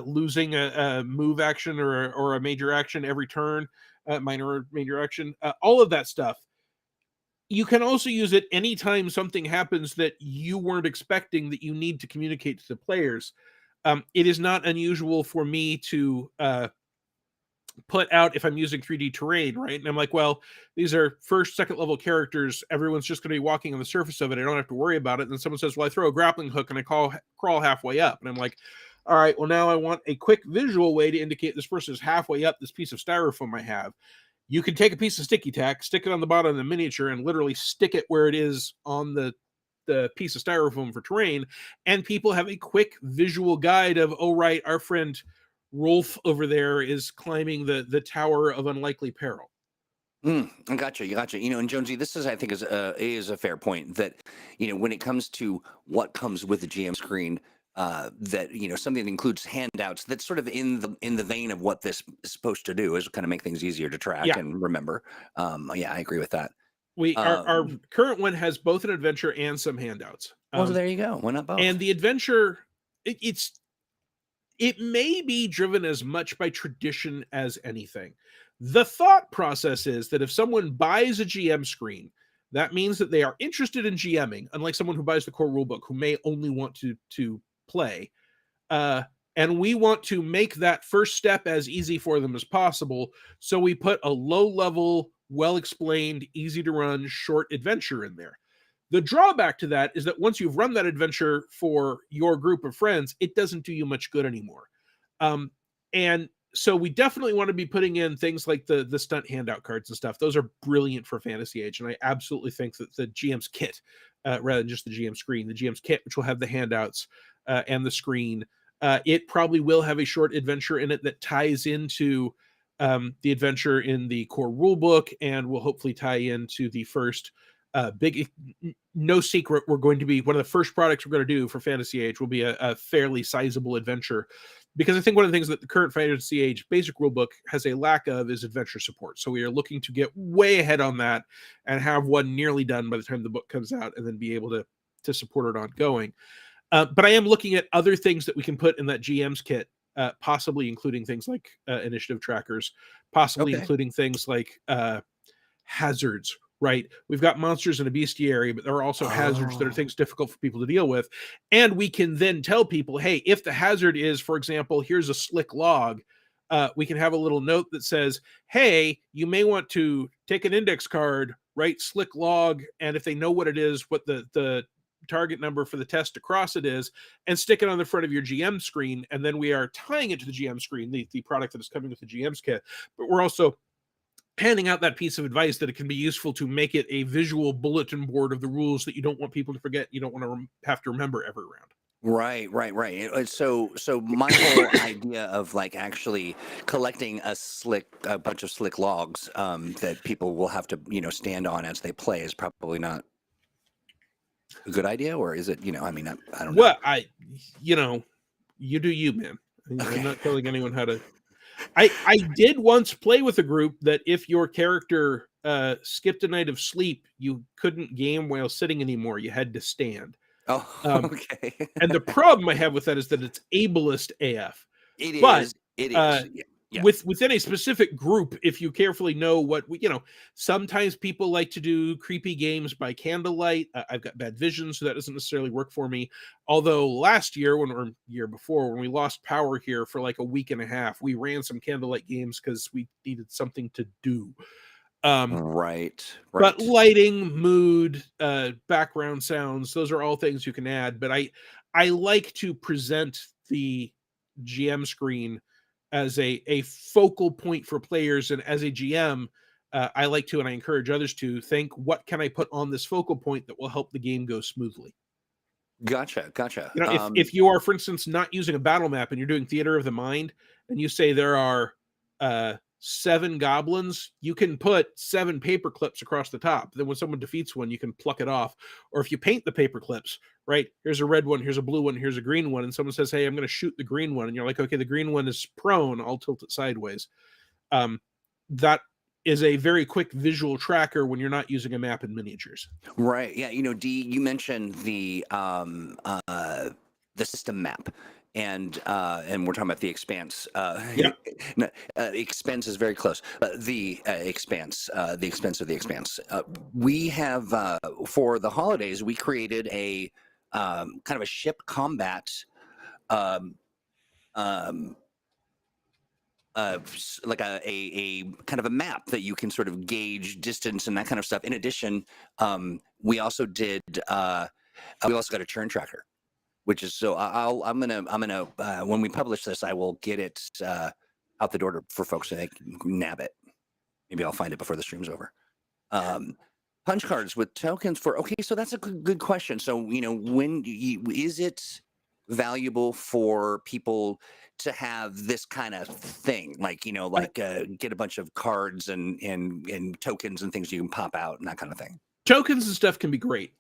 losing a move action or a major action every turn, minor or major action, all of that stuff. You can also use it anytime something happens that you weren't expecting that you need to communicate to the players. It is not unusual for me to put out if I'm using 3D terrain, right? And I'm like, well, these are first, second level characters. Everyone's just going to be walking on the surface of it. I don't have to worry about it. And then someone says, well, I throw a grappling hook and I crawl halfway up. And I'm like, all right, well, now I want a quick visual way to indicate this person is halfway up this piece of styrofoam I have. You can take a piece of sticky tack, stick it on the bottom of the miniature, and literally stick it where it is on the piece of styrofoam for terrain, and people have a quick visual guide of, oh right, our friend Rolf over there is climbing the tower of unlikely peril. I gotcha. You gotcha. And Jonesy, this is, I think, is a fair point that, when it comes to what comes with the GM screen, that something that includes handouts. That's sort of in the vein of what this is supposed to do, is kind of make things easier to track Yeah, and remember. Yeah, I agree with that. our Um, current one has both an adventure and some handouts. well, there you go. Why not And both? the adventure, it may be driven as much by tradition as anything. The thought process is that if someone buys a GM screen, that means that they are interested in GMing, unlike someone who buys the core rulebook who may only want to play. Uh, and we want to make that first step as easy for them as possible. So we put a low level, well explained, easy to run, short adventure in there. The drawback to that is that once you've run that adventure for your group of friends, it doesn't do you much good anymore. And so we definitely want to be putting in things like the stunt handout cards and stuff. Those are brilliant for Fantasy Age, and I absolutely think that the GM's kit, rather than just the GM screen, the GM's kit, which will have the handouts and the screen, it probably will have a short adventure in it that ties into the adventure in the core rulebook, and will hopefully tie into the first big. No secret, we're going to be one of the first products we're going to do for Fantasy Age will be a fairly sizable adventure, because I think one of the things that the current Fantasy Age basic rulebook has a lack of is adventure support. So we are looking to get way ahead on that and have one nearly done by the time the book comes out, and then be able to support it ongoing. But I am looking at other things that we can put in that GM's kit, possibly including things like initiative trackers, possibly Okay. including things like hazards, right? We've got monsters in a bestiary, but there are also hazards that are Oh, things difficult for people to deal with. And we can then tell people, hey, if the hazard is, for example, here's a slick log, we can have a little note that says, hey, you may want to take an index card, write slick log, and if they know what it is, what the target number for the test to cross it is, and stick it on the front of your GM screen. And then we are tying it to the GM screen, the product that is coming with the GM's kit. But we're also handing out that piece of advice that it can be useful to make it a visual bulletin board of the rules that you don't want people to forget. You don't want to have to remember every round. right, right, right. So my whole idea of like actually collecting a bunch of slick logs that people will have to stand on as they play is probably not a good idea, or is it? I mean, I don't know. Well, you know, you do you, man. I'm Okay. not telling anyone how to. I did once play with a group that if your character skipped a night of sleep, you couldn't game while sitting anymore. You had to stand. Oh, Um, okay. and the problem I have with that is that it's ableist AF. It But is. It uh, is. Yeah. Yeah. within a specific group, if you carefully know sometimes people like to do creepy games by candlelight. I've got bad vision, so that doesn't necessarily work for me. Although last year, or year before, when we lost power here for like a week and a half, we ran some candlelight games because we needed something to do. Right. But Right. lighting, mood, background sounds, those are all things you can add. But I like to present the GM screen as a focal point for players. And as a GM, I like to, and I encourage others to think, what can I put on this focal point that will help the game go smoothly? Gotcha. Gotcha. You know, if you are, for instance, not using a battle map and you're doing theater of the mind, and you say there are 7 goblins, you can put 7 paper clips across the top. Then when someone defeats one, you can pluck it off. Or if you paint the paper clips, right? Here's a red one, here's a blue one, here's a green one, and someone says, "Hey, I'm going to shoot the green one," and you're like, "Okay, the green one is prone. I'll tilt it sideways." Um, that is a very quick visual tracker when you're not using a map in miniatures. Right. Yeah. Dee, you mentioned the system map, and we're talking about the expanse. Yeah. No, expense is very close. The expanse, the expense of the expanse. We have for the holidays, we created a kind of a ship combat. Um, um, like a kind of a map that you can sort of gauge distance and that kind of stuff. In addition, we also did we also got a churn tracker, which is so I'm gonna when we publish this, I will get it out the door for folks so they can nab it. Maybe I'll find it before the stream's over. Punch cards with tokens for, okay, so that's a good question. So when is it valuable for people to have this kind of thing, like get a bunch of cards and tokens and things you can pop out and that kind of thing? Tokens and stuff can be great.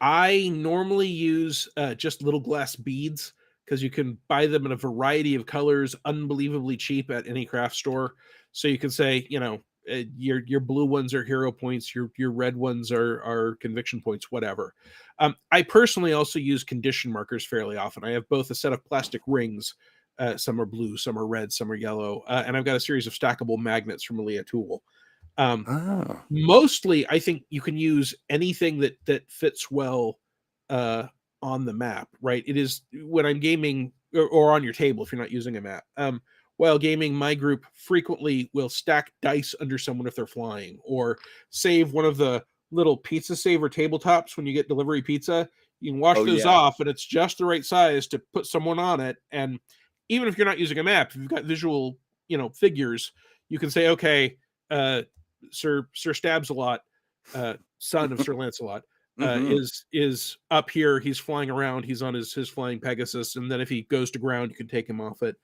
I normally use just little glass beads because you can buy them in a variety of colors, unbelievably cheap at any craft store. So you can say, your blue ones are hero points, your red ones are conviction points, whatever. I personally also use condition markers fairly often. I have both a set of plastic rings. Some are blue, some are red, some are yellow, and I've got a series of stackable magnets from Leah Tool. Oh, Mostly, I think you can use anything that fits well on the map, right? It is when I'm gaming or on your table if you're not using a map. While gaming, my group frequently will stack dice under someone if they're flying, or save one of the little pizza saver tabletops when you get delivery pizza. You can wash oh those yeah. off, and it's just the right size to put someone on it. And even if you're not using a map, if you've got visual, figures, you can say, okay, Sir Stabs-a-Lot, son of Sir Lancelot, Hmm. is up here. He's flying around. He's on his flying Pegasus, and then if he goes to ground, you can take him off it.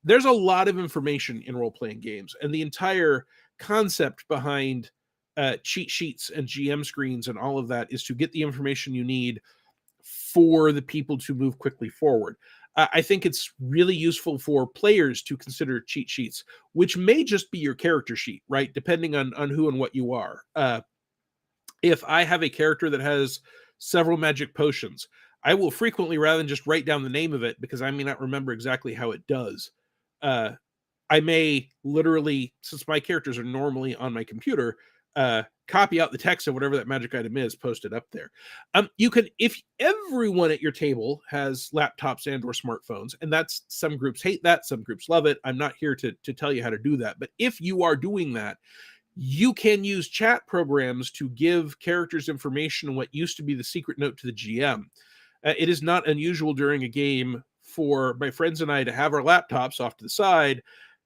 There's a lot of information in role playing games, and the entire concept behind cheat sheets and GM screens and all of that is to get the information you need for the people to move quickly forward. I think it's really useful for players to consider cheat sheets, which may just be your character sheet, right? Depending on who and what you are. If I have a character that has several magic potions, I will frequently, rather than just write down the name of it, because I may not remember exactly how it does, uh, I may literally, since my characters are normally on my computer, copy out the text of whatever that magic item is, post it up there. You can, if everyone at your table has laptops and or smartphones, and that's, some groups hate that, some groups love it. I'm not here to tell you how to do that, but if you are doing that, you can use chat programs to give characters information on what used to be the secret note to the GM. It is not unusual during a game for my friends and I to have our laptops off to the side,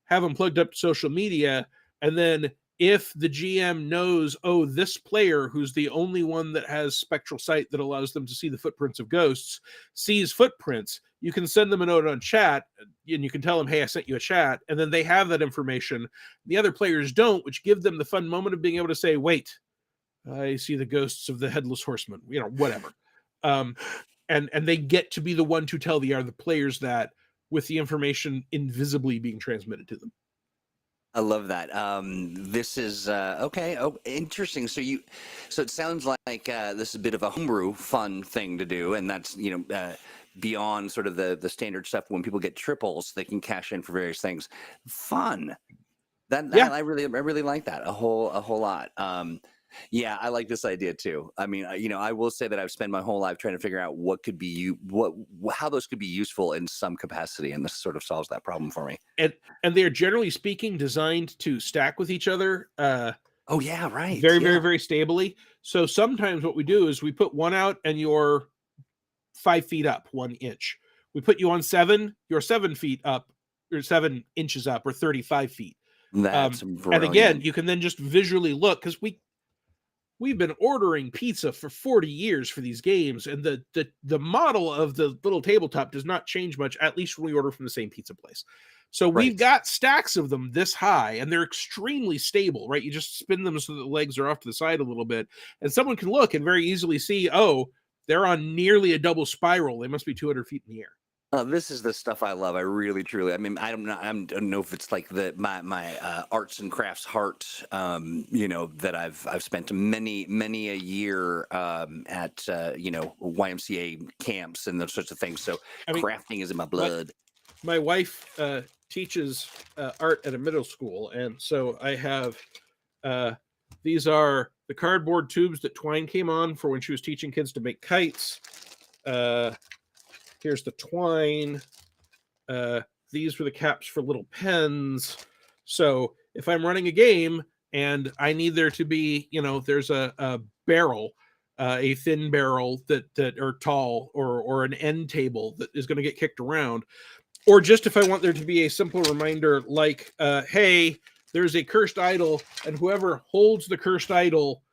have them plugged up to social media, and then if the GM knows, oh, this player, who's the only one that has spectral sight that allows them to see the footprints of ghosts, sees footprints, you can send them a note on chat, and you can tell them, hey, I sent you a chat, and then they have that information. The other players don't, which give them the fun moment of being able to say, wait, I see the ghosts of the headless horseman, whatever. And they get to be the one to tell the other players that, with the information invisibly being transmitted to them. I love that. This is okay. Oh, interesting. So it sounds like this is a bit of a homebrew fun thing to do, and that's beyond sort of the standard stuff. When people get triples, they can cash in for various things. Fun. That Yeah. I really like that a whole lot. Yeah, I like this idea too. I mean, I will say that I've spent my whole life trying to figure out what could be how those could be useful in some capacity, and this sort of solves that problem for me. And they're generally speaking designed to stack with each other Oh yeah, right. very, very, Yeah, very stably. So sometimes what we do is we put one out and you're 5 feet up, 1 inch. We put you on 7, you're 7 feet up, or 7 inches up, or 35 feet. that's And again, brilliant. you can then just visually look, because we've been ordering pizza for 40 years for these games, and the model of the little tabletop does not change much, at least when we order from the same pizza place. So we've Right. got stacks of them this high, and they're extremely stable, right? You just spin them so the legs are off to the side a little bit, and someone can look and very easily see, oh, they're on nearly a double spiral. They must be 200 feet in the air. This is the stuff I love. I really, truly. I mean, I don't know if it's like my arts and crafts heart. That I've spent many a year at YMCA camps and those sorts of things. So I mean, crafting is in my my, blood. my wife teaches art at a middle school, and so I have these are the cardboard tubes that Twine came on for when she was teaching kids to make kites. Here's the twine. These were the caps for little pens. So if I'm running a game and I need there to be, there's a barrel, a thin barrel that or tall, or an end table that is going to get kicked around, or just if I want there to be a simple reminder like, hey, there's a cursed idol, and whoever holds the cursed idol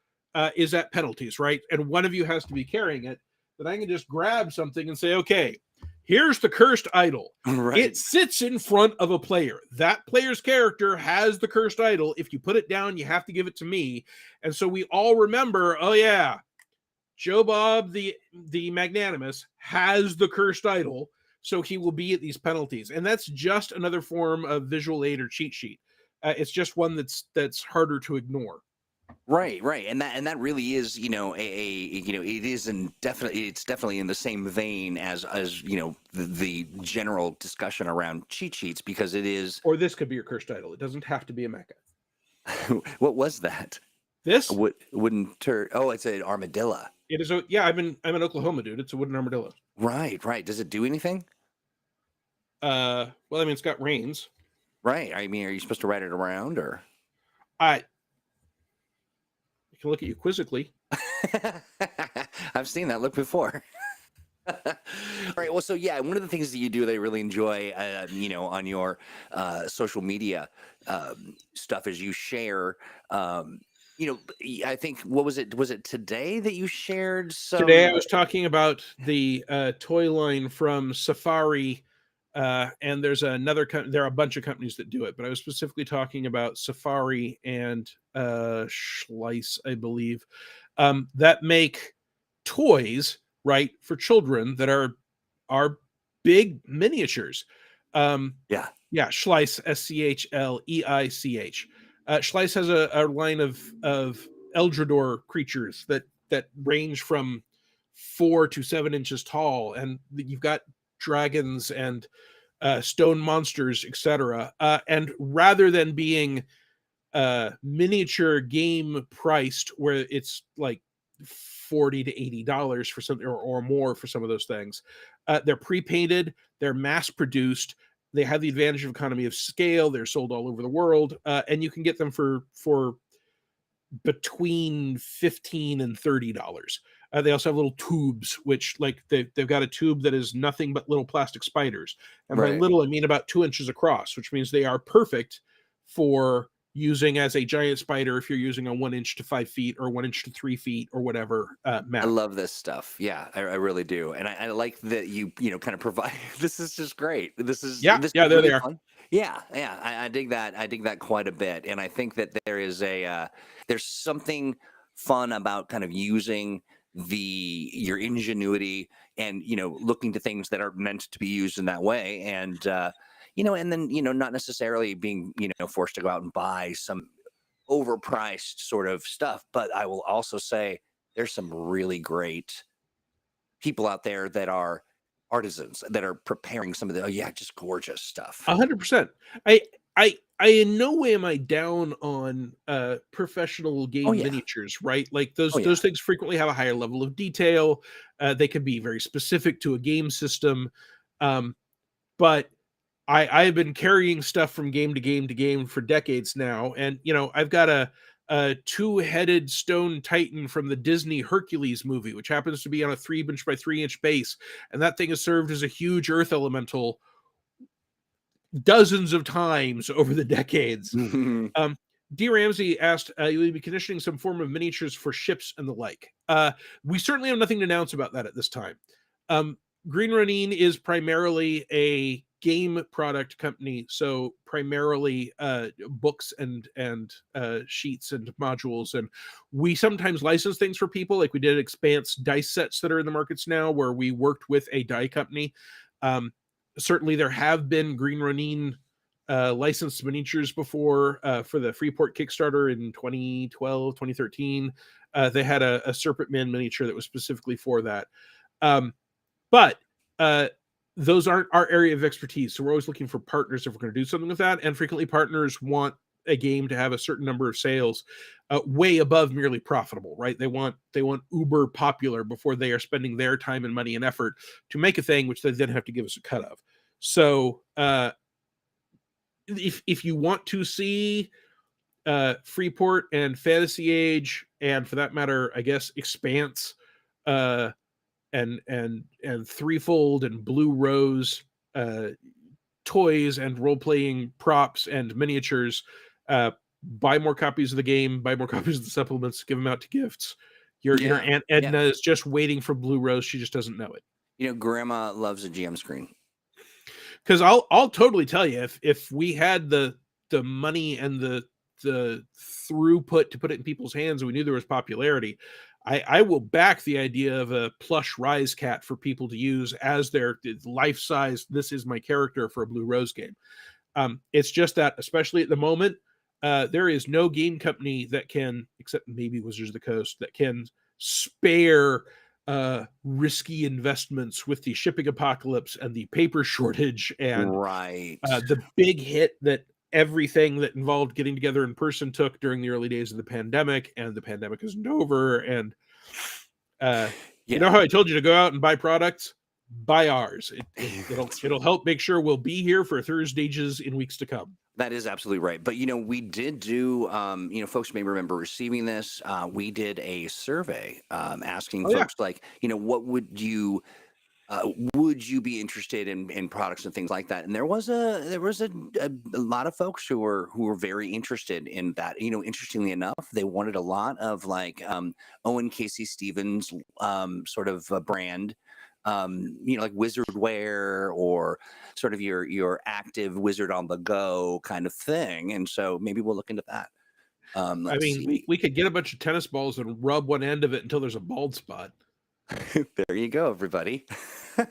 is at penalties, right? And one of you has to be carrying it. Then I can just grab something and say, okay, here's the cursed idol. Right. It sits in front of a player. That player's character has the cursed idol. If you put it down, you have to give it to me. And so we all remember, oh yeah, Joe Bob the magnanimous has the cursed idol, so he will be at these penalties. And that's just another form of visual aid or cheat sheet. It's just one that's harder to ignore. Right, right, and that really is, it is it's definitely in the same vein as the general discussion around cheat sheets, because it is. Or this could be your cursed idol. It doesn't have to be a mecha. What was that? This Wooden Oh, it's an armadillo. it is. I'm in Oklahoma, dude. It's a wooden armadillo. Right, right. Does it do anything? Well, I mean, it's got reins. Right. I mean, are you supposed to ride it around, or? I can look at you quizzically. I've seen that look before. All right. Well, so yeah, one of the things that you do that I really enjoy, on your social media stuff is you share. I think, what was it? Was it today that you shared some? Today I was talking about the toy line from Safari, and there's another there are a bunch of companies that do it, but I was specifically talking about Safari and Schleiss, I believe, that make toys, right, for children that are big miniatures. Yeah. Schleiss, Schleich. Schleiss has a line of Eldrador creatures that range from 4 to 7 inches tall, and you've got dragons and stone monsters, etc. And rather than being miniature game priced, where it's like $40 to $80 for something, or more for some of those things, they're pre-painted, they're mass produced, they have the advantage of economy of scale, they're sold all over the world, and you can get them for between $15 and $30. They also have little tubes, which, like, they've got a tube that is nothing but little plastic spiders, and by Right. little I mean about 2 inches across, which means they are perfect for using as a giant spider if you're using a 1 inch to 5 feet, or 1 inch to 3 feet, or whatever I map. love this stuff. Yeah, I really do, and I like that you kind of provide. This is just great. This is Yeah, this yeah, is there they really are. fun. Yeah, yeah, I dig that. I dig that quite a bit, and I think that there is there's something fun about kind of using your ingenuity, and looking to things that are meant to be used in that way, and and then not necessarily being forced to go out and buy some overpriced sort of stuff. But I will also say there's some really great people out there that are artisans that are preparing some of the just gorgeous stuff. 100%. I in no way am I down on professional Oh game yeah. miniatures, right? Like Oh those yeah. things frequently have a higher level of detail. They can be very specific to a game system. Um, but I have been carrying stuff from game to game to game for decades now, and I've got a two-headed stone titan from the Disney Hercules movie, which happens to be on a 3-inch by 3-inch base, and that thing has served as a huge earth elemental dozens of times over the decades. Um, D. Ramsey asked, you will be conditioning some form of miniatures for ships and the like. We certainly have nothing to announce about that at this time. Um, Green Ronin is primarily a game product company, so primarily books and sheets and modules, and we sometimes license things for people, like we did Expanse dice sets that are in the markets now, where we worked with a die company. Um, Certainly, there have been Green Ronin licensed miniatures before for the Freeport Kickstarter in 2012, 2013. They had a Serpent Man miniature that was specifically for that. Um, but those aren't our area of expertise. So we're always looking for partners if we're going to do something with that. And frequently, partners want a game to have a certain number of sales way above merely profitable, right? They want uber popular before they are spending their time and money and effort to make a thing which they then have to give us a cut of. So if you want to see Freeport and Fantasy Age, and for that matter, I guess Expanse, and Threefold and Blue Rose toys and role playing props and miniatures, buy more copies of the game, buy more copies of the supplements, give them out to gifts. Your Aunt Edna is just waiting for Blue Rose. She just doesn't know it. Grandma loves a GM screen. Because I'll totally tell you, if we had the money and the throughput to put it in people's hands and we knew there was popularity, I will back the idea of a plush Rise Cat for people to use as their life-size, this is my character for a Blue Rose game. It's just that, especially at the moment, there is no game company that can, except maybe Wizards of the Coast, that can spare risky investments with the shipping apocalypse and the paper shortage and the big hit that everything that involved getting together in person took during the early days of the pandemic, and the pandemic isn't over. And you know how I told you to go out and buy products? Buy ours. It'll help make sure we'll be here for ThursdAGEs in weeks to come. That is absolutely right. But, we did do, folks may remember receiving this. We did a survey asking folks like, what would you be interested in products and things like that? And there was a lot of folks who were very interested in that. Interestingly enough, they wanted a lot of like Owen Casey Stevens sort of a brand. Like wizard wear or sort of your active wizard on the go kind of thing. And so maybe we'll look into that. We could get a bunch of tennis balls and rub one end of it until there's a bald spot. There you go, everybody. Glue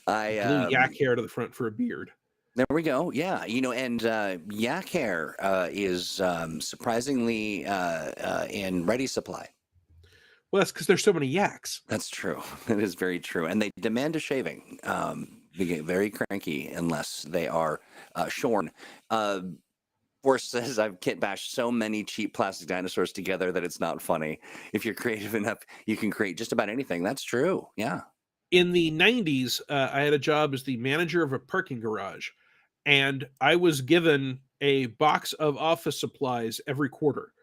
yak hair to the front for a beard. There we go. Yeah. And yak hair is surprisingly in ready supply. Well, that's because there's so many yaks. That's true. It is very true. And they demand a shaving. They get very cranky unless they are shorn. Force says, I've kit bashed so many cheap plastic dinosaurs together that it's not funny. If you're creative enough, you can create just about anything. That's true. Yeah. In the 90s, I had a job as the manager of a parking garage, and I was given a box of office supplies every quarter.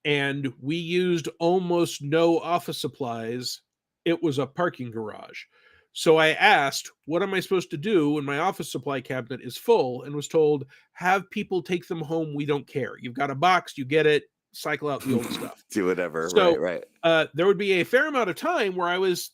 And we used almost no office supplies. It was a parking garage. So I asked, what am I supposed to do when my office supply cabinet is full? And was told, have people take them home. We don't care. You've got a box, you get it, cycle out the old stuff. Do whatever. So, right. There would be a fair amount of time where I was,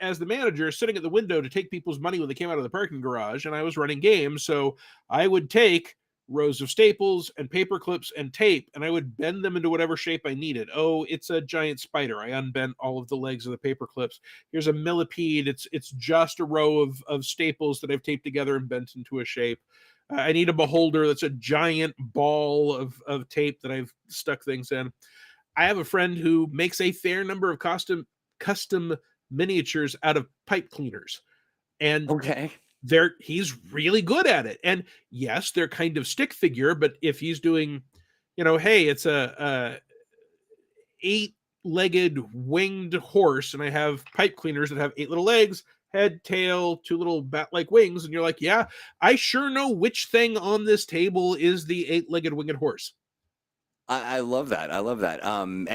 as the manager, sitting at the window to take people's money when they came out of the parking garage, and I was running games. So I would take rows of staples and paper clips and tape, and I would bend them into whatever shape I needed. Oh, it's a giant spider. I unbent all of the legs of the paper clips. Here's a millipede. It's just a row of staples that I've taped together and bent into a shape. I need a beholder. That's a giant ball of tape that I've stuck things in. I have a friend who makes a fair number of custom miniatures out of pipe cleaners. And he's really good at it. And yes, they're kind of stick figure, but if he's doing, hey, it's a 8-legged winged horse, and I have pipe cleaners that have 8 little legs, head, tail, 2 little bat-like wings, and you're like, yeah, I sure know which thing on this table is the 8-legged winged horse. I love that. I love that. And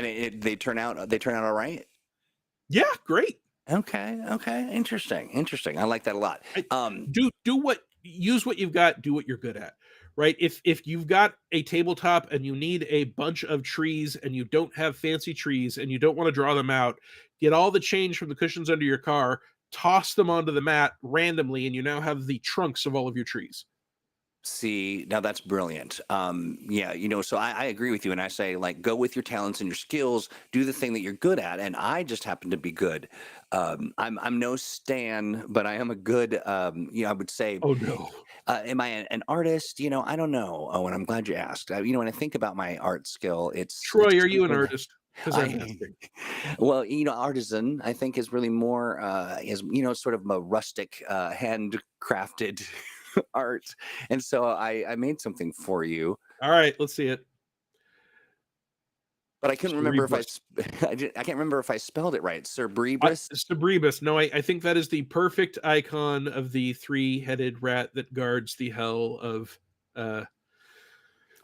they turn out all right. Yeah, great. Okay. Interesting. I like that a lot. Use what you've got, do what you're good at. Right? If you've got a tabletop and you need a bunch of trees and you don't have fancy trees and you don't want to draw them out, get all the change from the cushions under your car, toss them onto the mat randomly, and you now have the trunks of all of your trees. See, now that's brilliant. Yeah, so I agree with you, and I say, like, go with your talents and your skills, do the thing that you're good at, and I just happen to be good. I'm no Stan, but I am a good, I would say, Oh no. am I an artist? I don't know. Oh, and I'm glad you asked. When I think about my art skill, Troy, it's are you an something- artist? Because I'm I, asking. well, artisan, I think, is really more, is, sort of a rustic, handcrafted art. And so I made something for you, All right, let's see it. but I couldn't remember if Cerebus. I can't remember if I spelled it right. Cerebus. Cerebus. No, I think that is the perfect icon of the 3-headed rat that guards the hell of Oh,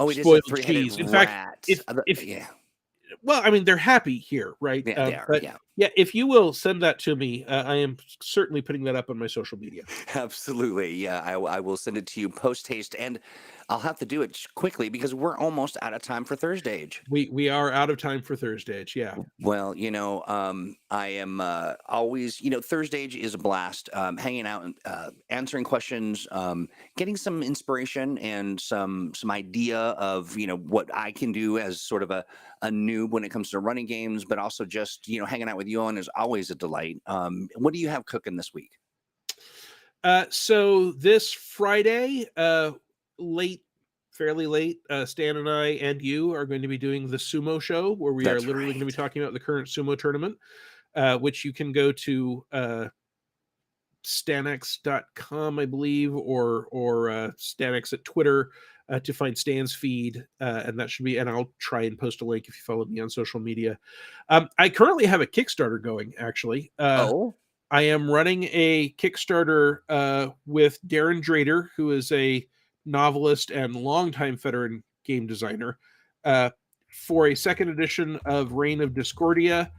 it is a spoiled three-headed cheese. In rat. fact, if Yeah, well, I mean, they're happy here, right? yeah, they are. But Yeah. yeah, if you will send that to me, I am certainly putting that up on my social media. Absolutely. Yeah, I will send it to you post haste, and I'll have to do it quickly because we're almost out of time for ThursdAGE. We are out of time for ThursdAGE. Yeah. Well, I am always, ThursdAGE is a blast. Hanging out and answering questions, getting some inspiration and some idea of what I can do as sort of a noob when it comes to running games, but also just hanging out with you on is always a delight. What do you have cooking this week? So this Friday, fairly late, Stan and I and you are going to be doing the sumo show, where we That's are literally going to be right. talking about the current sumo tournament, which you can go to stanx.com, I believe, or Stanx at Twitter to find Stan's feed, and that should be. And I'll try and post a link if you follow me on social media. I currently have a Kickstarter going. Actually, Oh, I am running a Kickstarter with Darren Drader, who is a novelist and longtime veteran game designer, for a second edition of Reign of Discordia,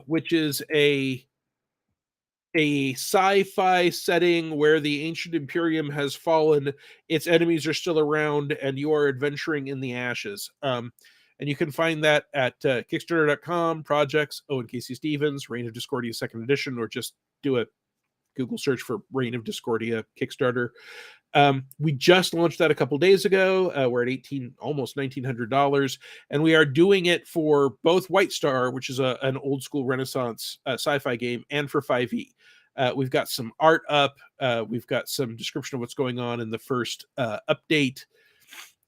which is a sci-fi setting where the ancient Imperium has fallen, its enemies are still around, and you are adventuring in the ashes. And you can find that at Kickstarter.com, projects, Owen Casey Stevens, Reign of Discordia second edition, or just do a Google search for Reign of Discordia Kickstarter. We just launched that a couple days ago. We're at almost $1,900, and we are doing it for both White Star, which is an old school Renaissance sci-fi game, and for 5e. We've got some art up. We've got some description of what's going on in the first update.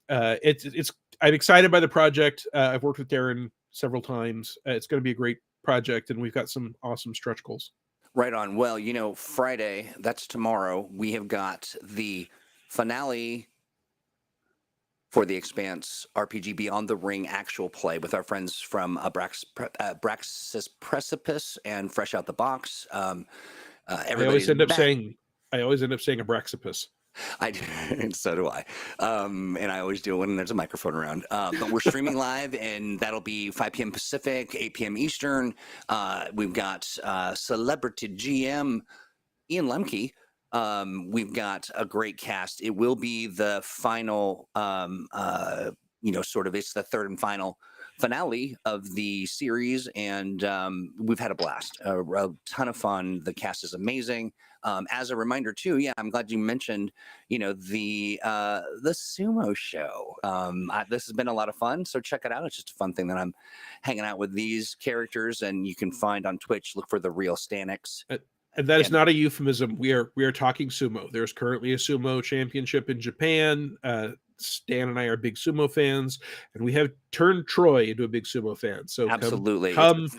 I'm excited by the project. I've worked with Darren several times. It's going to be a great project, and we've got some awesome stretch goals. right on. Well, Friday, that's tomorrow. We have got the finale for the Expanse RPG Beyond the Ring actual play with our friends from Braxis Precipice and Fresh Out the Box. I always end up saying Abraxipus. I do, and so do I. And I always do it when there's a microphone around. But we're streaming live, and that'll be 5 p.m. Pacific, 8 p.m. Eastern. We've got celebrity GM Ian Lemke. We've got a great cast. It will be the final, it's the third and final finale of the series, and we've had a blast, a ton of fun. The cast is amazing. As a reminder too, yeah, I'm glad you mentioned, the sumo show. This has been a lot of fun, so check it out. It's just a fun thing that I'm hanging out with these characters, and you can find on Twitch. Look for the real Stanix. And that is not a euphemism. We are talking sumo. There's currently a sumo championship in Japan. Stan and I are big sumo fans, and we have turned Troy into a big sumo fan. So absolutely, come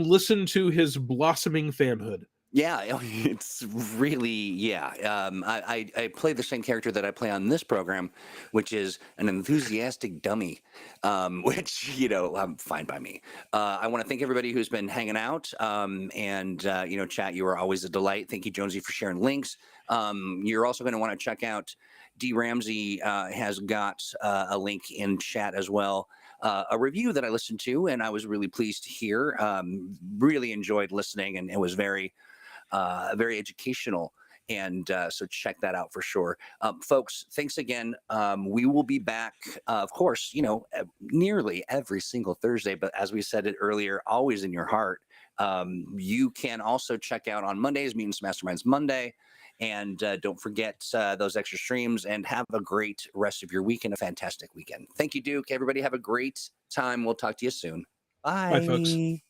listen to his blossoming fanhood. Yeah, it's really yeah. I play the same character that I play on this program, which is an enthusiastic dummy, which fine by me. I want to thank everybody who's been hanging out, and chat. You are always a delight. Thank you, Jonesy, for sharing links. You're also going to want to check out D Ramsey has got a link in chat as well. A review that I listened to, and I was really pleased to hear. Really enjoyed listening, and it was very educational. And so check that out for sure. Folks, thanks again. We will be back, of course, nearly every single Thursday. But as we said it earlier, always in your heart. You can also check out on Mondays, Mutants Masterminds Monday. And don't forget those extra streams, and have a great rest of your week and a fantastic weekend. Thank you, Duke. Everybody have a great time. We'll talk to you soon. Bye, folks. Bye.